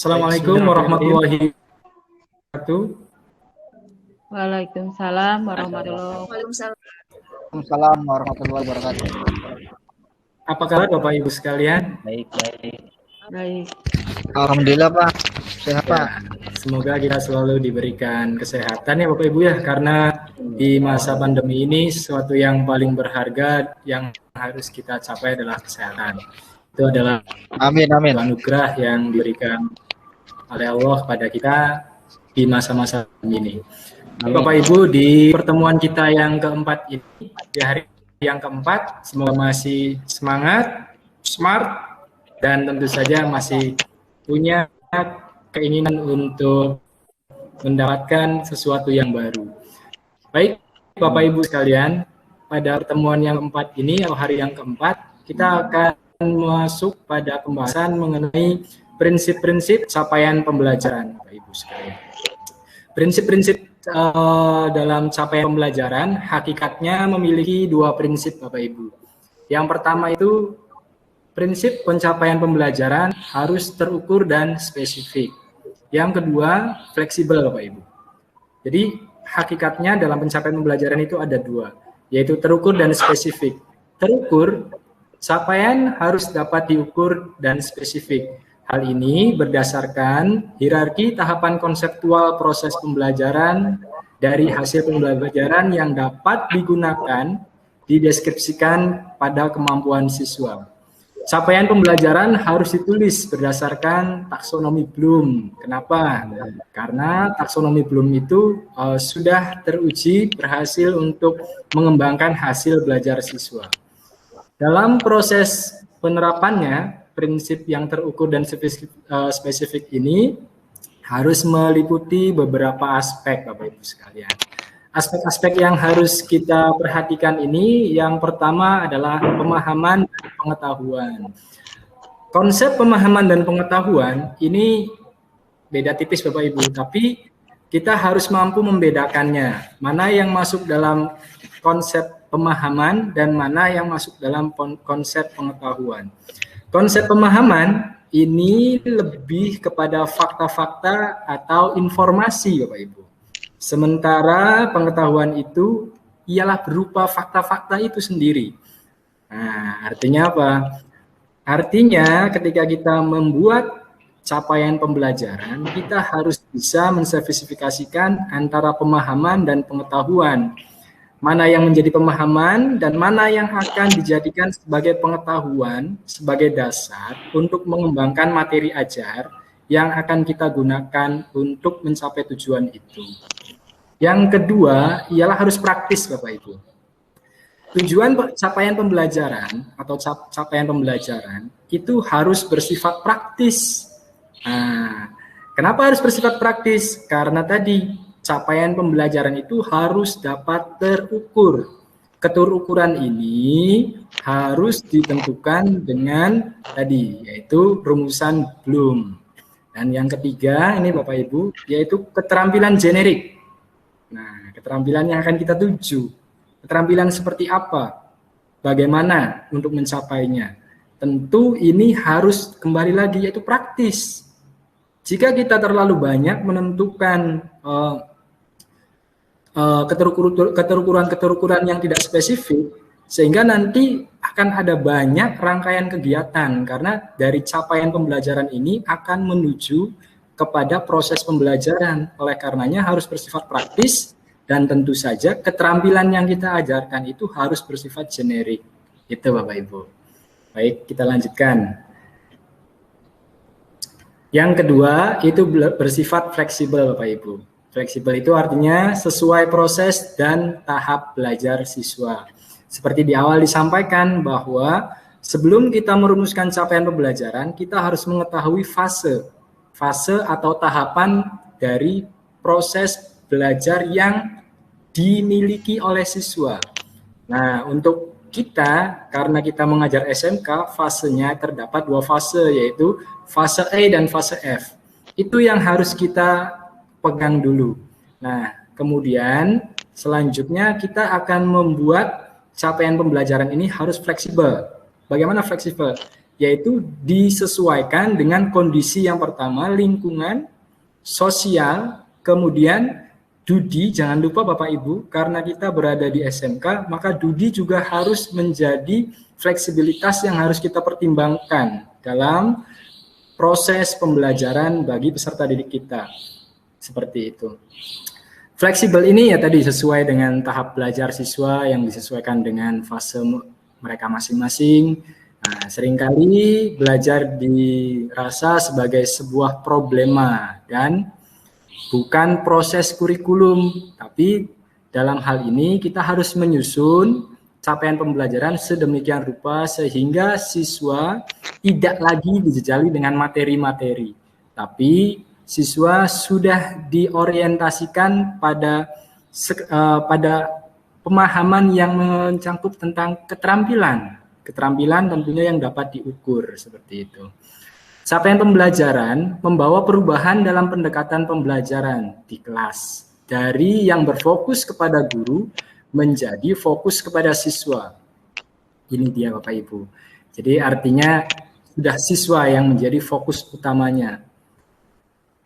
Assalamualaikum warahmatullahi wabarakatuh. Waalaikumsalam warahmatullahi wabarakatuh. Waalaikumsalam warahmatullahi wabarakatuh. Apa kabar Bapak Ibu sekalian? Baik. Baik. Alhamdulillah Pak, sehat Pak. Semoga kita selalu diberikan kesehatan ya Bapak Ibu ya, karena di masa pandemi ini sesuatu yang paling berharga yang harus kita capai adalah kesehatan. Itu adalah Amin. anugerah yang diberikan oleh Allah kepada kita di masa-masa ini. Bapak Ibu, di pertemuan kita yang keempat ini, di hari yang keempat, semoga masih semangat, smart, dan tentu saja masih punya keinginan untuk mendapatkan sesuatu yang baru. Baik, Bapak Ibu sekalian, pada pertemuan yang keempat ini atau hari yang keempat, kita akan masuk pada pembahasan mengenai prinsip-prinsip capaian pembelajaran, Bapak Ibu sekalian. Prinsip-prinsip dalam capaian pembelajaran hakikatnya memiliki dua prinsip, Bapak Ibu. Yang pertama itu prinsip pencapaian pembelajaran harus terukur dan spesifik. Yang kedua, fleksibel, Bapak Ibu. Jadi hakikatnya dalam pencapaian pembelajaran itu ada dua, yaitu terukur dan spesifik. Terukur, capaian harus dapat diukur dan spesifik. Hal ini berdasarkan hierarki tahapan konseptual proses pembelajaran dari hasil pembelajaran yang dapat digunakan dideskripsikan pada kemampuan siswa. Capaian pembelajaran harus ditulis berdasarkan taksonomi Bloom. Kenapa? Karena taksonomi Bloom itu sudah teruji berhasil untuk mengembangkan hasil belajar siswa. Dalam proses penerapannya, prinsip yang terukur dan spesifik ini harus meliputi beberapa aspek, Bapak Ibu sekalian. Aspek-aspek yang harus kita perhatikan ini, yang pertama adalah pemahaman dan pengetahuan. Konsep pemahaman dan pengetahuan ini beda tipis Bapak Ibu, tapi kita harus mampu membedakannya. Mana yang masuk dalam konsep pemahaman dan mana yang masuk dalam konsep pengetahuan. Konsep pemahaman ini lebih kepada fakta-fakta atau informasi Bapak Ibu. Sementara pengetahuan itu ialah berupa fakta-fakta itu sendiri. Nah, artinya apa? Artinya ketika kita membuat capaian pembelajaran, kita harus bisa menspesifikasikan antara pemahaman dan pengetahuan. Mana yang menjadi pemahaman dan mana yang akan dijadikan sebagai pengetahuan, sebagai dasar untuk mengembangkan materi ajar yang akan kita gunakan untuk mencapai tujuan itu. Yang kedua ialah harus praktis Bapak Ibu. Tujuan capaian pembelajaran atau capaian pembelajaran itu harus bersifat praktis. Nah, kenapa harus bersifat praktis? Karena tadi capaian pembelajaran itu harus dapat terukur. Keterukuran ini harus ditentukan dengan tadi, yaitu rumusan Bloom. Dan yang ketiga ini Bapak Ibu, yaitu keterampilan generik. Nah, keterampilan yang akan kita tuju. Keterampilan seperti apa? Bagaimana untuk mencapainya? Tentu ini harus kembali lagi yaitu praktis. Jika kita terlalu banyak menentukan keterukuran yang tidak spesifik, sehingga nanti akan ada banyak rangkaian kegiatan karena dari capaian pembelajaran ini akan menuju kepada proses pembelajaran. Oleh karenanya harus bersifat praktis dan tentu saja keterampilan yang kita ajarkan itu harus bersifat generik. Itu Bapak Ibu. Baik, kita lanjutkan. Yang kedua itu bersifat fleksibel Bapak Ibu. Fleksibel itu artinya sesuai proses dan tahap belajar siswa. Seperti di awal disampaikan bahwa sebelum kita merumuskan capaian pembelajaran, kita harus mengetahui fase atau tahapan dari proses belajar yang dimiliki oleh siswa. Nah, untuk kita, karena kita mengajar SMK, fasenya terdapat dua fase, yaitu fase E dan fase F. Itu yang harus kita pegang dulu. Nah, kemudian selanjutnya kita akan membuat capaian pembelajaran ini harus fleksibel. Bagaimana fleksibel? yaitu disesuaikan dengan kondisi yang pertama, lingkungan, sosial, kemudian Dudi. Jangan lupa Bapak Ibu, karena kita berada di SMK, maka Dudi juga harus menjadi fleksibilitas yang harus kita pertimbangkan dalam proses pembelajaran bagi peserta didik kita. Seperti itu. Fleksibel ini ya tadi sesuai dengan tahap belajar siswa yang disesuaikan dengan fase mereka masing-masing. Nah, seringkali belajar dirasa sebagai sebuah problema dan bukan proses kurikulum, tapi dalam hal ini kita harus menyusun capaian pembelajaran sedemikian rupa sehingga siswa tidak lagi dijejali dengan materi-materi, tapi siswa sudah diorientasikan pada pemahaman yang mencangkup tentang keterampilan tentunya yang dapat diukur seperti itu. Capaian pembelajaran membawa perubahan dalam pendekatan pembelajaran di kelas dari yang berfokus kepada guru menjadi fokus kepada siswa. Ini dia Bapak Ibu. Jadi artinya sudah siswa yang menjadi fokus utamanya.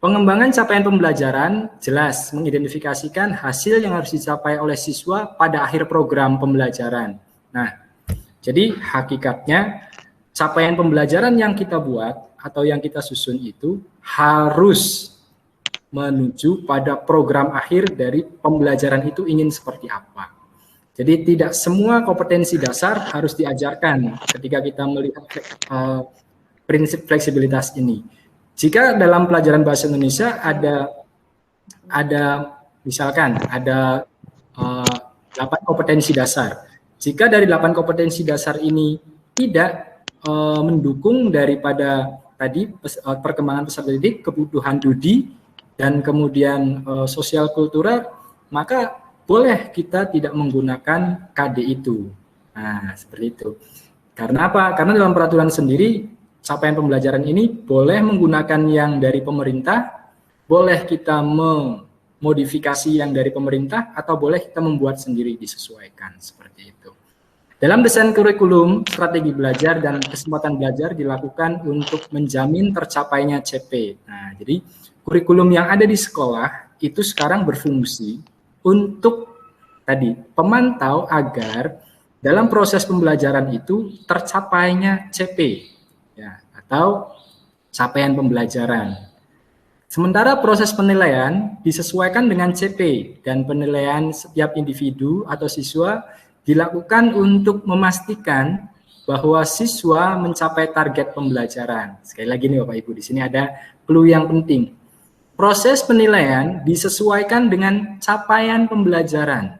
Pengembangan capaian pembelajaran jelas mengidentifikasikan hasil yang harus dicapai oleh siswa pada akhir program pembelajaran. Nah, jadi hakikatnya capaian pembelajaran yang kita buat atau yang kita susun itu harus menuju pada program akhir dari pembelajaran itu ingin seperti apa. Jadi tidak semua kompetensi dasar harus diajarkan ketika kita melihat prinsip fleksibilitas ini. Jika dalam pelajaran bahasa Indonesia ada misalkan ada 8 kompetensi dasar. Jika dari 8 kompetensi dasar ini tidak mendukung daripada tadi perkembangan peserta didik, kebutuhan Dudi, dan kemudian sosial kultural, maka boleh kita tidak menggunakan KD itu. Nah, seperti itu. Karena apa? Karena dalam peraturan sendiri capaian pembelajaran ini boleh menggunakan yang dari pemerintah, boleh kita memodifikasi yang dari pemerintah, atau boleh kita membuat sendiri disesuaikan seperti itu. Dalam desain kurikulum, strategi belajar dan kesempatan belajar dilakukan untuk menjamin tercapainya CP. Nah, jadi kurikulum yang ada di sekolah itu sekarang berfungsi untuk tadi pemantau agar dalam proses pembelajaran itu tercapainya CP. Atau capaian pembelajaran. Sementara proses penilaian disesuaikan dengan CP dan penilaian setiap individu atau siswa dilakukan untuk memastikan bahwa siswa mencapai target pembelajaran. Sekali lagi nih Bapak Ibu, di sini ada clue yang penting. Proses penilaian disesuaikan dengan capaian pembelajaran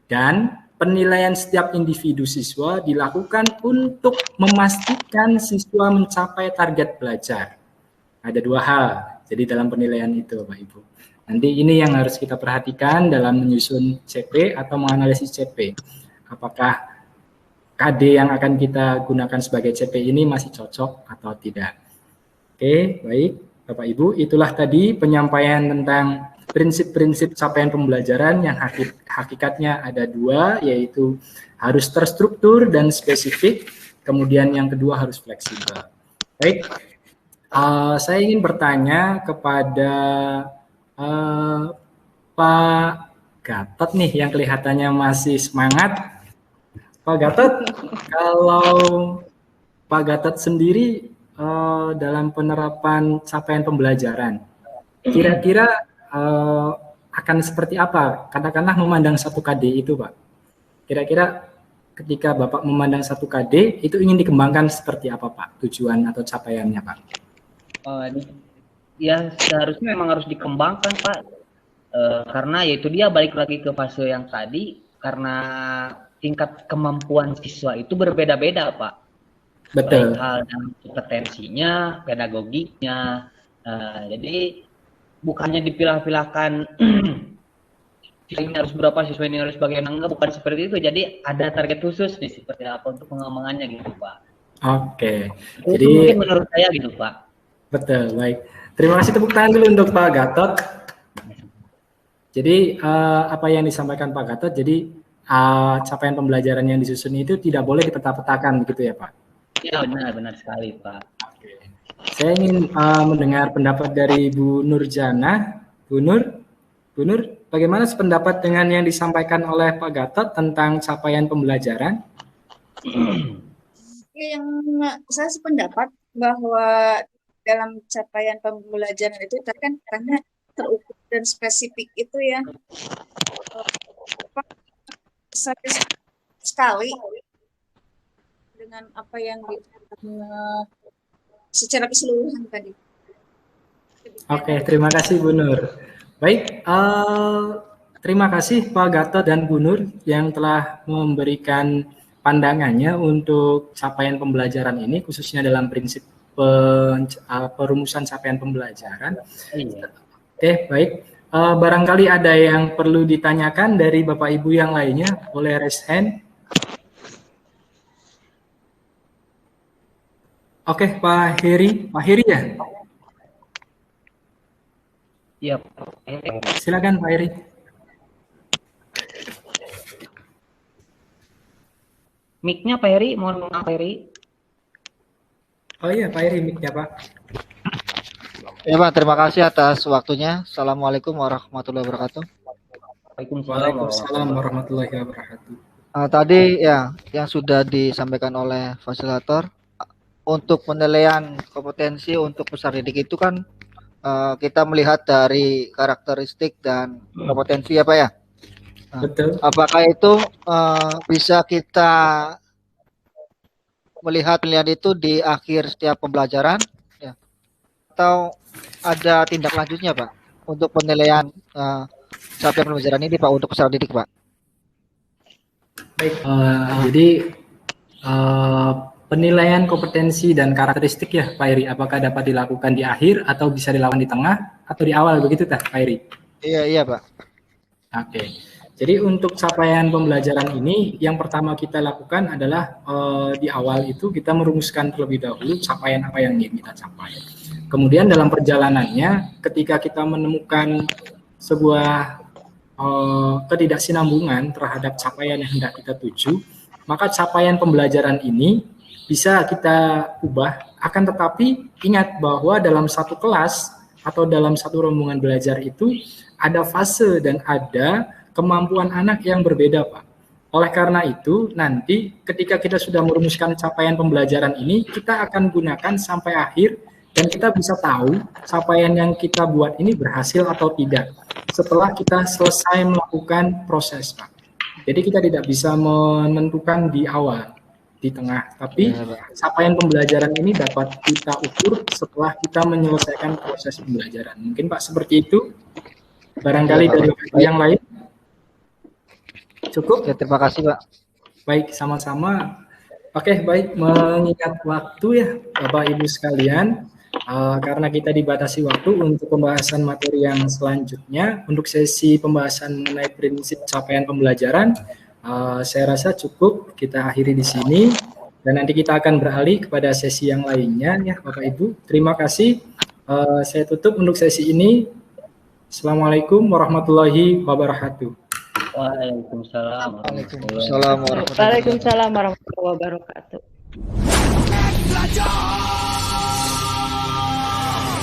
dan penilaian setiap individu siswa dilakukan untuk memastikan siswa mencapai target belajar. Ada 2 hal, jadi dalam penilaian itu Bapak Ibu. Nanti ini yang harus kita perhatikan dalam menyusun CP atau menganalisis CP. Apakah KD yang akan kita gunakan sebagai CP ini masih cocok atau tidak. Oke, baik Bapak Ibu, itulah tadi penyampaian tentang prinsip-prinsip capaian pembelajaran yang hakikatnya ada 2, yaitu harus terstruktur dan spesifik, kemudian yang kedua harus fleksibel. Baik, saya ingin bertanya kepada Pak Gatot nih yang kelihatannya masih semangat. Pak Gatot, kalau Pak Gatot sendiri dalam penerapan capaian pembelajaran, kira-kira akan seperti apa? Katakanlah memandang 1 KD itu, Pak. Kira-kira ketika Bapak memandang 1 KD, itu ingin dikembangkan seperti apa, Pak? Tujuan atau capaiannya, Pak? Ya, seharusnya memang harus dikembangkan, Pak. Karena yaitu dia balik lagi ke fase yang tadi, karena tingkat kemampuan siswa itu berbeda-beda, Pak. Betul. Baik hal dan kompetensinya, pedagogiknya. Jadi bukannya dipilah-pilahkan siswa ini harus berapa, siswa ini harus bagaimana, enggak, bukan seperti itu. Jadi ada target khusus nih seperti apa untuk pengembangannya gitu, Pak. Oke. Itu Jadi mungkin menurut saya gitu, Pak. Betul, baik. Terima kasih, tepuk tangan dulu untuk Pak Gatot. Jadi apa yang disampaikan Pak Gatot, jadi capaian pembelajaran yang disusun itu tidak boleh dipeta-petakan begitu ya, Pak? Ya benar sekali Pak. Oke. Saya ingin mendengar pendapat dari Bu Nurjana. Bu Nur, bagaimana sependapat dengan yang disampaikan oleh Pak Gatot tentang capaian pembelajaran? Yang saya sependapat bahwa dalam capaian pembelajaran itu tadi kan karena terukur dan spesifik itu ya. Sekali dengan apa yang secara keseluruhan tadi. Oke, terima kasih Bu Nur. Baik, terima kasih Pak Gatot dan Bu Nur yang telah memberikan pandangannya untuk capaian pembelajaran ini, khususnya dalam prinsip perumusan capaian pembelajaran. Oke, baik. Barangkali ada yang perlu ditanyakan dari Bapak Ibu yang lainnya, boleh raise hand. Oke, Pak Heri ya? Iya. Silakan Pak Heri. Mic-nya Pak Heri, mohon maaf Pak Heri. Oh iya, Pak Heri mic-nya Pak. Ya Pak, terima kasih atas waktunya. Assalamualaikum warahmatullahi wabarakatuh. Waalaikumsalam warahmatullahi wabarakatuh. Tadi ya, yang sudah disampaikan oleh fasilitator, untuk penilaian kompetensi untuk peserta didik itu kan kita melihat dari karakteristik dan kompetensi ya Pak ya. Betul. Apakah itu bisa kita melihat penilaian itu di akhir setiap pembelajaran ya, atau ada tindak lanjutnya Pak untuk penilaian capaian pembelajaran ini Pak untuk peserta didik Pak? Baik, jadi penilaian kompetensi dan karakteristik ya Pak Heri, apakah dapat dilakukan di akhir atau bisa dilakukan di tengah atau di awal, begitu Pak Heri? Iya Pak. Oke, jadi untuk capaian pembelajaran ini yang pertama kita lakukan adalah di awal itu kita merumuskan terlebih dahulu capaian apa yang ingin kita capai. Kemudian dalam perjalanannya ketika kita menemukan sebuah ketidaksinambungan terhadap capaian yang hendak kita tuju, maka capaian pembelajaran ini bisa kita ubah. Akan tetapi ingat bahwa dalam satu kelas atau dalam satu rombongan belajar itu ada fase dan ada kemampuan anak yang berbeda Pak. Oleh karena itu nanti ketika kita sudah merumuskan capaian pembelajaran ini, kita akan gunakan sampai akhir dan kita bisa tahu capaian yang kita buat ini berhasil atau tidak setelah kita selesai melakukan proses Pak. Jadi kita tidak bisa menentukan di awal, di tengah, tapi capaian pembelajaran ini dapat kita ukur setelah kita menyelesaikan proses pembelajaran. Mungkin Pak seperti itu. Barangkali dari yang lain cukup. Ya, terima kasih Pak. Baik, sama-sama. Oke, baik, mengingat waktu ya Bapak Ibu sekalian, karena kita dibatasi waktu untuk pembahasan materi yang selanjutnya, untuk sesi pembahasan mengenai prinsip capaian pembelajaran, saya rasa cukup kita akhiri di sini dan nanti kita akan beralih kepada sesi yang lainnya ya Bapak Ibu. Terima kasih. Saya tutup untuk sesi ini. Assalamualaikum warahmatullahi wabarakatuh. Waalaikumsalam. Waalaikumsalam warahmatullahi wabarakatuh.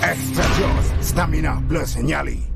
Extra Joss, stamina plus nyali.